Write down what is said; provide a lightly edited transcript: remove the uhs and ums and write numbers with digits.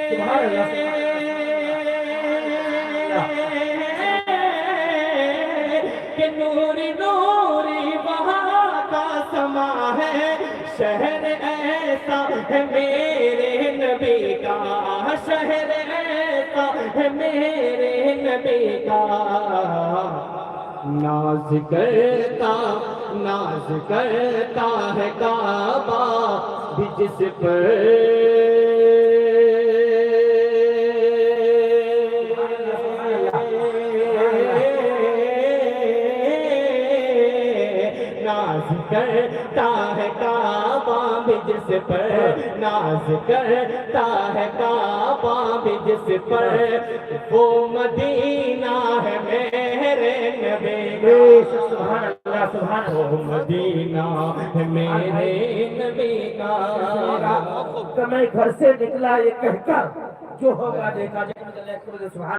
سبحان اللہ کہ نوری نوری وہاں کا سما ہے، شہر ایسا ہے میرے نبی کا، شہر ایسا ہے میرے نبی کا، ناز کرتا ہے کعبہ بھی جس پر، ناز کرتا ہے کعبہ بھی جس پر، ناز کرتا ہے کعبہ بھی جس پر، وہ مدینہ ہے میرے نبی کا، سبحان اللہ سبحان اللہ۔ وہ مدینہ ہے میرے نبی کا۔ تو میں گھر سے نکلا یہ کہہ کر جو ہوگا دیکھا جائے، سبحان